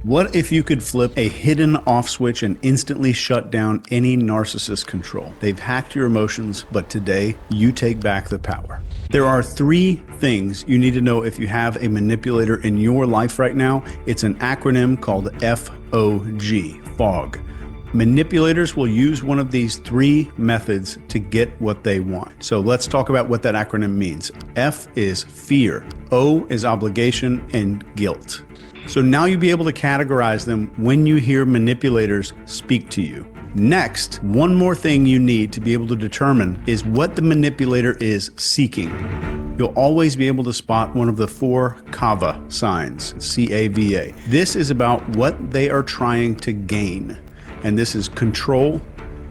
What if you could flip a hidden off switch and instantly shut down any narcissist control? They've hacked your emotions, but today you take back the power. There are 3 things you need to know if you have a manipulator in your life right now. It's an acronym called FOG, FOG. Manipulators will use one of these 3 methods to get what they want. So let's talk about what that acronym means. F is fear, O is obligation, and guilt. So now you'll be able to categorize them when you hear manipulators speak to you. Next, one more thing you need to be able to determine is what the manipulator is seeking. You'll always be able to spot one of the 4 CAVA signs, CAVA. This is about what they are trying to gain. And this is control,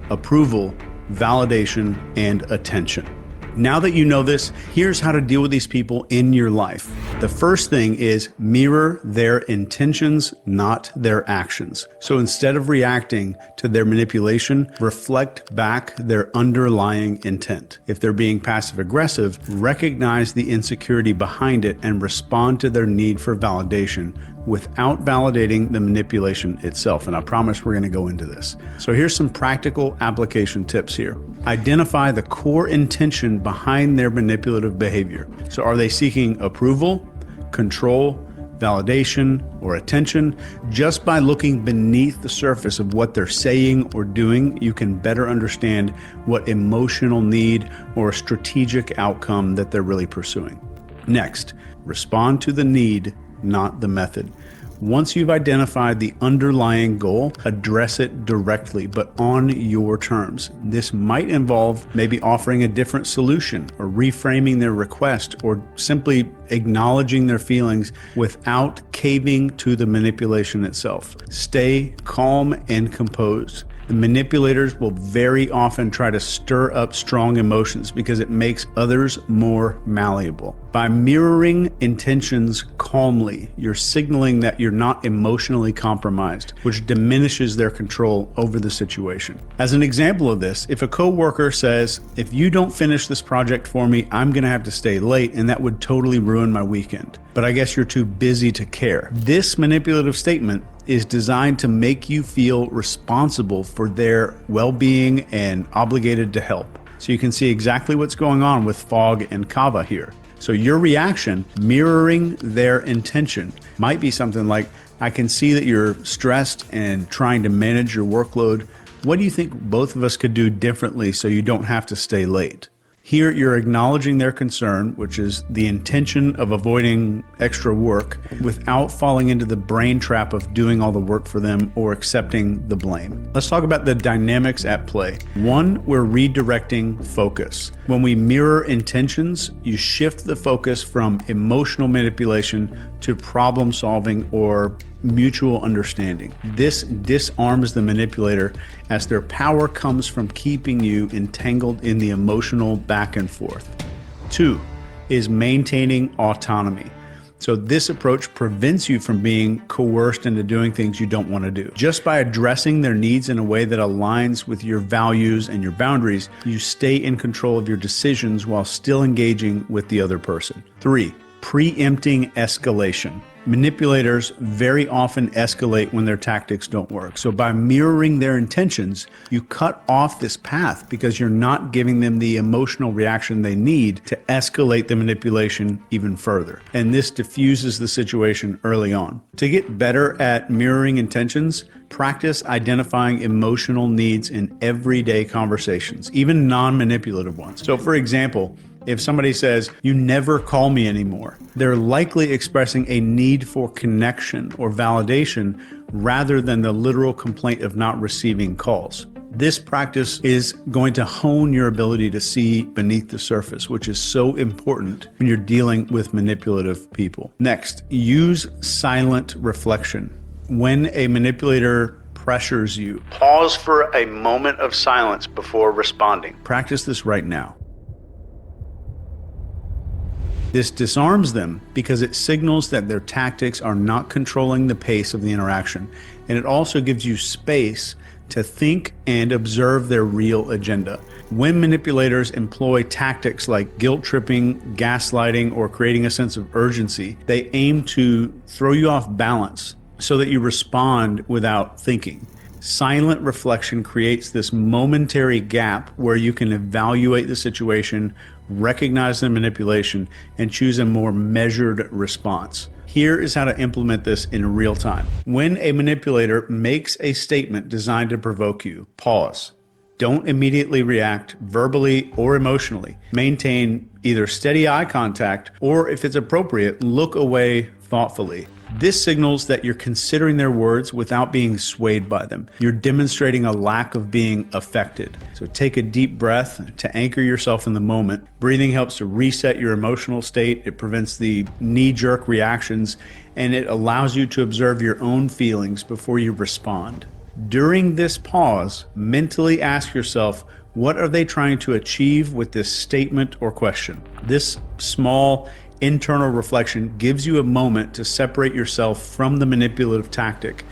approval, validation, and attention. Now that you know this, here's how to deal with these people in your life. The first thing is mirror their intentions, not their actions. So instead of reacting to their manipulation, reflect back their underlying intent. If they're being passive aggressive, recognize the insecurity behind it and respond to their need for validation without validating the manipulation itself. And I promise we're going to go into this. So here's some practical application tips here. Identify the core intention behind their manipulative behavior. So are they seeking approval, control, validation, or attention? Just by looking beneath the surface of what they're saying or doing, you can better understand what emotional need or strategic outcome that they're really pursuing. Next, respond to the need, not the method. Once you've identified the underlying goal, address it directly, but on your terms. This might involve maybe offering a different solution or reframing their request or simply acknowledging their feelings without caving to the manipulation itself. Stay calm and composed. The manipulators will very often try to stir up strong emotions because it makes others more malleable. By mirroring intentions calmly, you're signaling that you're not emotionally compromised, which diminishes their control over the situation. As an example of this, if a coworker says, "If you don't finish this project for me, I'm going to have to stay late, and that would totally ruin my weekend. But I guess you're too busy to care." This manipulative statement is designed to make you feel responsible for their well-being and obligated to help. So you can see exactly what's going on with FOG and CAVA here. So your reaction, mirroring their intention, might be something like, "I can see that you're stressed and trying to manage your workload. What do you think both of us could do differently so you don't have to stay late?" Here, you're acknowledging their concern, which is the intention of avoiding extra work without falling into the brain trap of doing all the work for them or accepting the blame. Let's talk about the dynamics at play. 1, we're redirecting focus. When we mirror intentions, you shift the focus from emotional manipulation to problem solving or mutual understanding. This disarms the manipulator as their power comes from keeping you entangled in the emotional back and forth. 2 is maintaining autonomy. So this approach prevents you from being coerced into doing things you don't want to do. Just by addressing their needs in a way that aligns with your values and your boundaries, you stay in control of your decisions while still engaging with the other person. 3, preempting escalation. Manipulators very often escalate when their tactics don't work. So by mirroring their intentions, you cut off this path because you're not giving them the emotional reaction they need to escalate the manipulation even further. And this diffuses the situation early on. To get better at mirroring intentions, practice identifying emotional needs in everyday conversations, even non-manipulative ones. So for example, if somebody says, "You never call me anymore," they're likely expressing a need for connection or validation rather than the literal complaint of not receiving calls. This practice is going to hone your ability to see beneath the surface, which is so important when you're dealing with manipulative people. Next, use silent reflection. When a manipulator pressures you, pause for a moment of silence before responding. Practice this right now. This disarms them because it signals that their tactics are not controlling the pace of the interaction, and it also gives you space to think and observe their real agenda. When manipulators employ tactics like guilt tripping, gaslighting, or creating a sense of urgency, they aim to throw you off balance so that you respond without thinking. Silent reflection creates this momentary gap where you can evaluate the situation, recognize the manipulation, and choose a more measured response. Here is how to implement this in real time. When a manipulator makes a statement designed to provoke you, pause. Don't immediately react verbally or emotionally. Maintain either steady eye contact or, if it's appropriate, look away thoughtfully. This signals that you're considering their words without being swayed by them. You're demonstrating a lack of being affected. So take a deep breath to anchor yourself in the moment. Breathing helps to reset your emotional state. It prevents the knee-jerk reactions, and it allows you to observe your own feelings before you respond. During this pause, mentally ask yourself, what are they trying to achieve with this statement or question? This small internal reflection gives you a moment to separate yourself from the manipulative tactic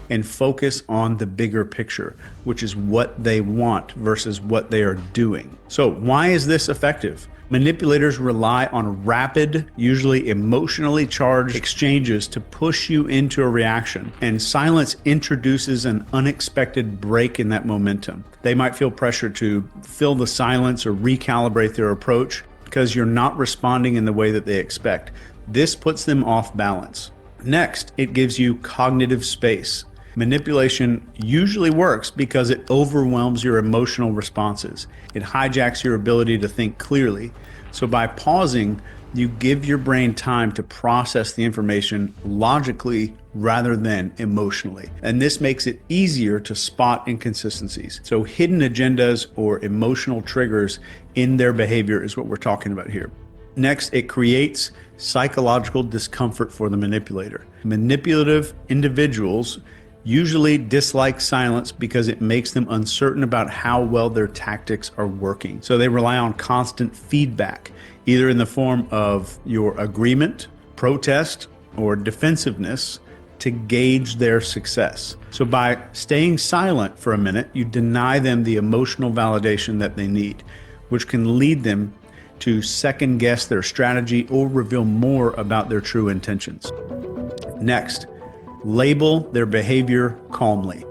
and focus on the bigger picture, which is what they want versus what they are doing. So why is this effective? Manipulators rely on rapid, usually emotionally charged exchanges to push you into a reaction, and silence introduces an unexpected break in that momentum. They might feel pressure to fill the silence or recalibrate their approach because you're not responding in the way that they expect. This puts them off balance. Next, it gives you cognitive space. Manipulation usually works because it overwhelms your emotional responses. It hijacks your ability to think clearly. So by pausing, you give your brain time to process the information logically rather than emotionally. And this makes it easier to spot inconsistencies. So hidden agendas or emotional triggers in their behavior is what we're talking about here. Next, it creates psychological discomfort for the manipulator. Manipulative individuals usually dislike silence because it makes them uncertain about how well their tactics are working. So they rely on constant feedback, either in the form of your agreement, protest, or defensiveness to gauge their success. So by staying silent for a minute, you deny them the emotional validation that they need, which can lead them to second guess their strategy or reveal more about their true intentions. Next, label their behavior calmly.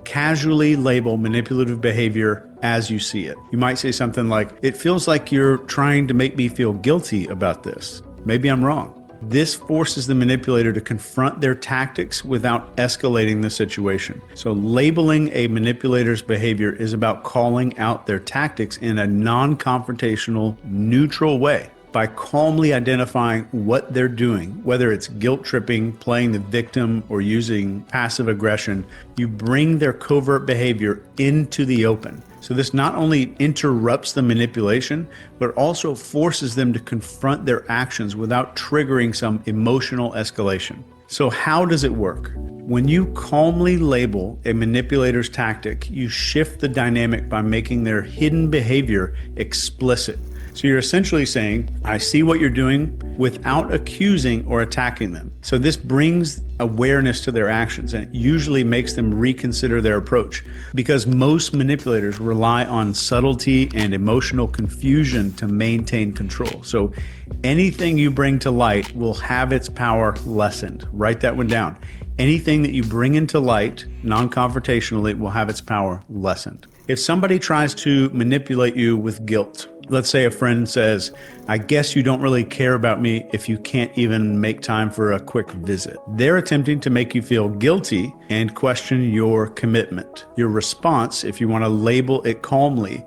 Casually label manipulative behavior as you see it. You might say something like, "It feels like you're trying to make me feel guilty about this. Maybe I'm wrong." This forces the manipulator to confront their tactics without escalating the situation. So labeling a manipulator's behavior is about calling out their tactics in a non-confrontational, neutral way. By calmly identifying what they're doing, whether it's guilt tripping, playing the victim, or using passive aggression, you bring their covert behavior into the open. So this not only interrupts the manipulation, but also forces them to confront their actions without triggering some emotional escalation. So how does it work? When you calmly label a manipulator's tactic, you shift the dynamic by making their hidden behavior explicit. So you're essentially saying, I see what you're doing, without accusing or attacking them. So this brings awareness to their actions, and it usually makes them reconsider their approach, because most manipulators rely on subtlety and emotional confusion to maintain control. So anything you bring to light will have its power lessened. Write that one down. Anything that you bring into light non-confrontationally will have its power lessened. If somebody tries to manipulate you with guilt, let's say a friend says, "I guess you don't really care about me if you can't even make time for a quick visit." They're attempting to make you feel guilty and question your commitment. Your response, if you want to label it calmly,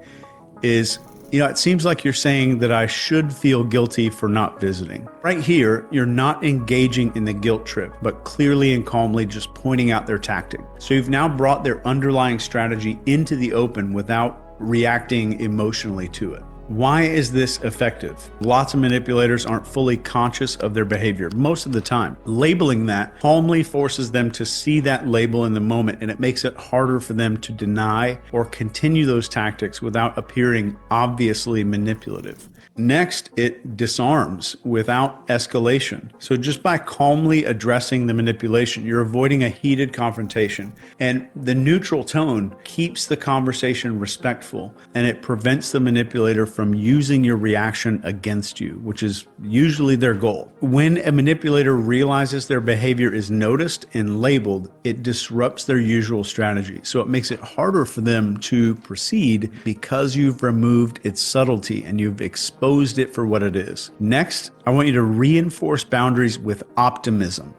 is, it seems like you're saying that I should feel guilty for not visiting. Right here, you're not engaging in the guilt trip, but clearly and calmly just pointing out their tactic. So you've now brought their underlying strategy into the open without reacting emotionally to it. Why is this effective? Lots of manipulators aren't fully conscious of their behavior most of the time. Labeling that calmly forces them to see that label in the moment, and it makes it harder for them to deny or continue those tactics without appearing obviously manipulative. Next, it disarms without escalation. So just by calmly addressing the manipulation, you're avoiding a heated confrontation. And the neutral tone keeps the conversation respectful, and it prevents the manipulator from using your reaction against you, which is usually their goal. When a manipulator realizes their behavior is noticed and labeled, it disrupts their usual strategy. So it makes it harder for them to proceed because you've removed its subtlety and you've exposed it for what it is. Next, I want you to reinforce boundaries with optimism.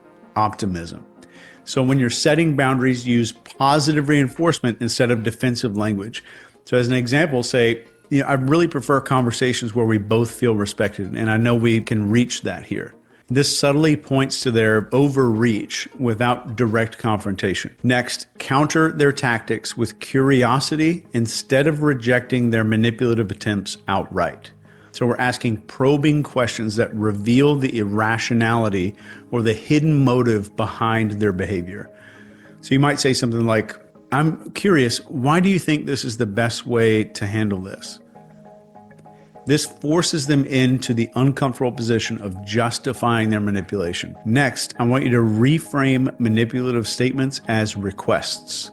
So when you're setting boundaries, use positive reinforcement instead of defensive language. So as an example, say, I really prefer conversations where we both feel respected, and I know we can reach that here. This subtly points to their overreach without direct confrontation. Next, counter their tactics with curiosity instead of rejecting their manipulative attempts outright. So we're asking probing questions that reveal the irrationality or the hidden motive behind their behavior. So you might say something like, I'm curious, why do you think this is the best way to handle this? This forces them into the uncomfortable position of justifying their manipulation. Next, I want you to reframe manipulative statements as requests.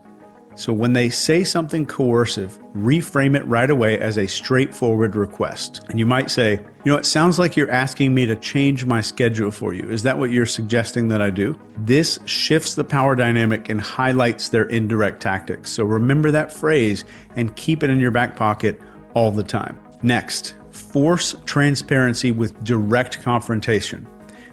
So when they say something coercive, reframe it right away as a straightforward request. And you might say, it sounds like you're asking me to change my schedule for you. Is that what you're suggesting that I do? This shifts the power dynamic and highlights their indirect tactics. So remember that phrase and keep it in your back pocket all the time. Next, force transparency with direct confrontation.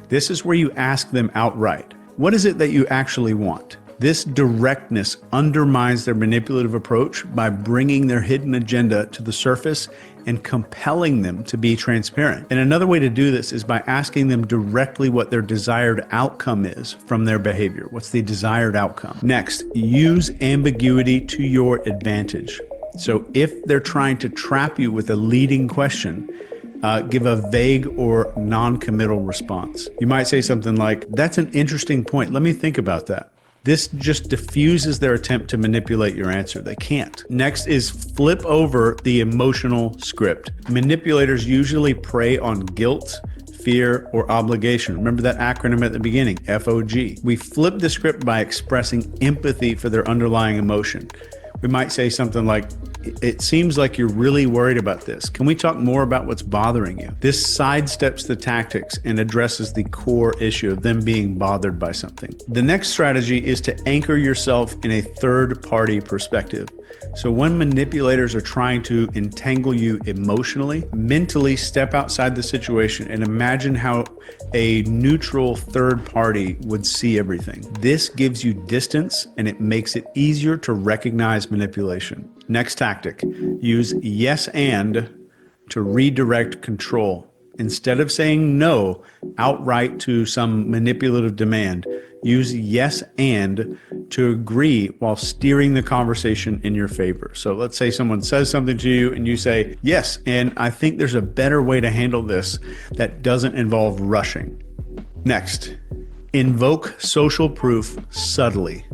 This is where you ask them outright, what is it that you actually want? This directness undermines their manipulative approach by bringing their hidden agenda to the surface and compelling them to be transparent. And another way to do this is by asking them directly what their desired outcome is from their behavior. What's the desired outcome? Next, use ambiguity to your advantage. So if they're trying to trap you with a leading question, give a vague or non-committal response. You might say something like, that's an interesting point. Let me think about that. This just diffuses their attempt to manipulate your answer. They can't. Next is flip over the emotional script. Manipulators usually prey on guilt, fear, or obligation. Remember that acronym at the beginning, FOG. We flip the script by expressing empathy for their underlying emotion. We might say something like, it seems like you're really worried about this. Can we talk more about what's bothering you? This sidesteps the tactics and addresses the core issue of them being bothered by something. The next strategy is to anchor yourself in a third-party perspective. So when manipulators are trying to entangle you emotionally, mentally step outside the situation and imagine how a neutral third party would see everything. This gives you distance and it makes it easier to recognize manipulation. Next tactic, use yes and to redirect control. Instead of saying no outright to some manipulative demand, use yes and to agree while steering the conversation in your favor. So let's say someone says something to you and you say, yes, and I think there's a better way to handle this that doesn't involve rushing. Next, invoke social proof subtly.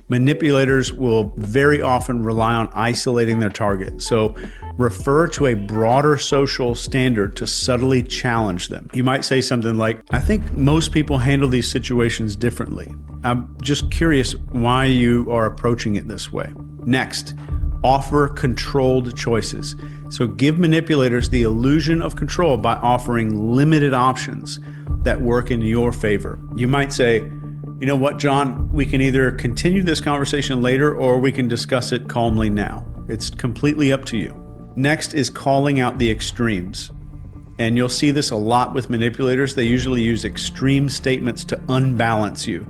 Manipulators will very often rely on isolating their target. So refer to a broader social standard to subtly challenge them. You might say something like, I think most people handle these situations differently. I'm just curious why you are approaching it this way. Next, offer controlled choices. So give manipulators the illusion of control by offering limited options that work in your favor. You might say, you know what, John, we can either continue this conversation later or we can discuss it calmly now. It's completely up to you. Next is calling out the extremes. And you'll see this a lot with manipulators. They usually use extreme statements to unbalance you.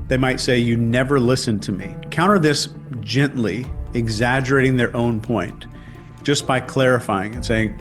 They might say, you never listen to me. Counter this gently, exaggerating their own point, just by clarifying and saying,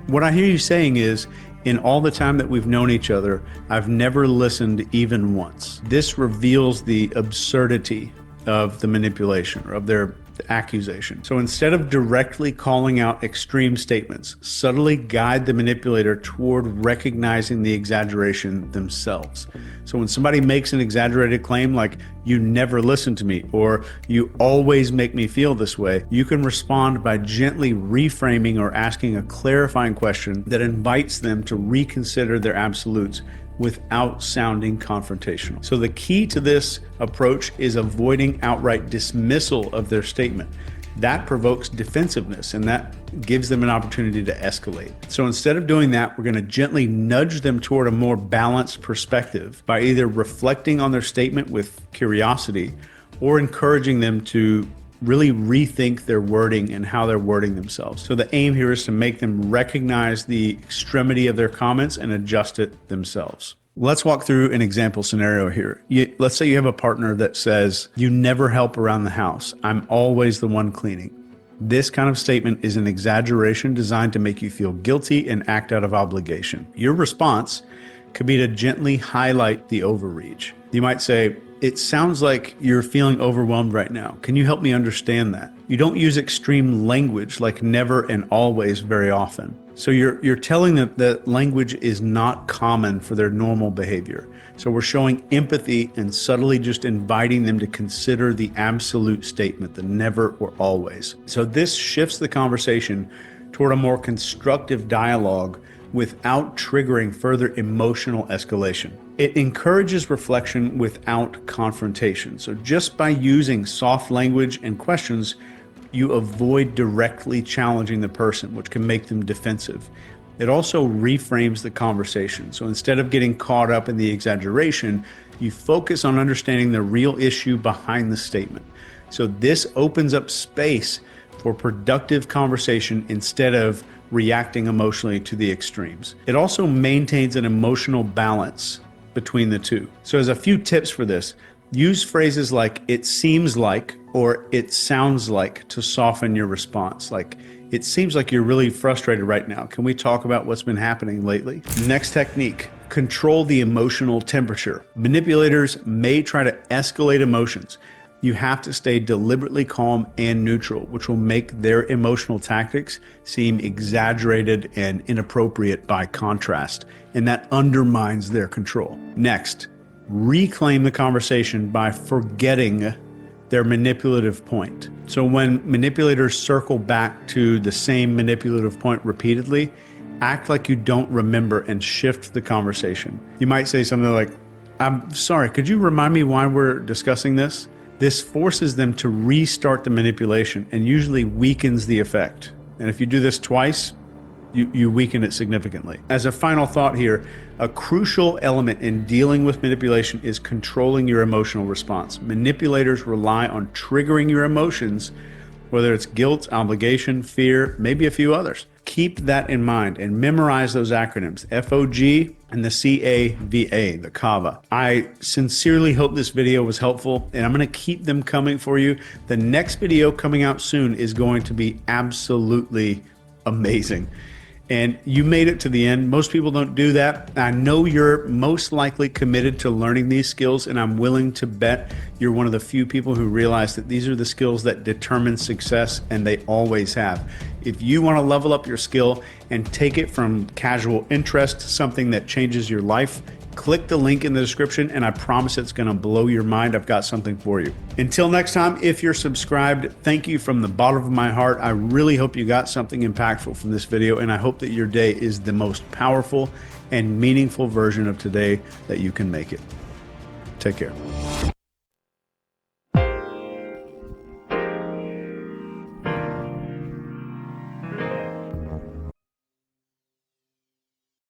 what I hear you saying is, in all the time that we've known each other, I've never listened even once. This reveals the absurdity of the manipulation or of their the accusation. So instead of directly calling out extreme statements, subtly guide the manipulator toward recognizing the exaggeration themselves. So when somebody makes an exaggerated claim like, "You never listen to me," or "You always make me feel this way," you can respond by gently reframing or asking a clarifying question that invites them to reconsider their absolutes without sounding confrontational. So the key to this approach is avoiding outright dismissal of their statement. That provokes defensiveness, and that gives them an opportunity to escalate. So instead of doing that, we're going to gently nudge them toward a more balanced perspective by either reflecting on their statement with curiosity or encouraging them to really rethink their wording and how they're wording themselves. So the aim here is to make them recognize the extremity of their comments and adjust it themselves. Let's walk through an example scenario here. Let's say you have a partner that says, "You never help around the house. I'm always the one cleaning." This kind of statement is an exaggeration designed to make you feel guilty and act out of obligation. Your response could be to gently highlight the overreach. You might say, "It sounds like you're feeling overwhelmed right now. Can you help me understand that?" You don't use extreme language like never and always very often. So you're telling them that language is not common for their normal behavior. So we're showing empathy and subtly just inviting them to consider the absolute statement, the never or always. So this shifts the conversation toward a more constructive dialogue without triggering further emotional escalation. It encourages reflection without confrontation. So just by using soft language and questions, you avoid directly challenging the person, which can make them defensive. It also reframes the conversation. So instead of getting caught up in the exaggeration, you focus on understanding the real issue behind the statement. So this opens up space for productive conversation instead of reacting emotionally to the extremes. It also maintains an emotional balance between the two. So as a few tips for this, use phrases like "it seems like" or "it sounds like" to soften your response. Like, "It seems like you're really frustrated right now. Can we talk about what's been happening lately?" Next technique, control the emotional temperature. Manipulators may try to escalate emotions. You have to stay deliberately calm and neutral, which will make their emotional tactics seem exaggerated and inappropriate by contrast, and that undermines their control. Next, reclaim the conversation by forgetting their manipulative point. So when manipulators circle back to the same manipulative point repeatedly, act like you don't remember and shift the conversation. You might say something like, "I'm sorry, could you remind me why we're discussing this?" This forces them to restart the manipulation and usually weakens the effect. And if you do this twice, you weaken it significantly. As a final thought here, a crucial element in dealing with manipulation is controlling your emotional response. Manipulators rely on triggering your emotions, whether it's guilt, obligation, fear, maybe a few others. Keep that in mind and memorize those acronyms, FOG and the CAVA, the CAVA. I sincerely hope this video was helpful, and I'm going to keep them coming for you. The next video coming out soon is going to be absolutely amazing. And you made it to the end. Most people don't do that. I know you're most likely committed to learning these skills, and I'm willing to bet you're one of the few people who realize that these are the skills that determine success, and they always have. If you want to level up your skill and take it from casual interest to something that changes your life, click the link in the description, and I promise it's going to blow your mind. I've got something for you. Until next time, if you're subscribed, thank you from the bottom of my heart. I really hope you got something impactful from this video, and I hope that your day is the most powerful and meaningful version of today that you can make it. Take care.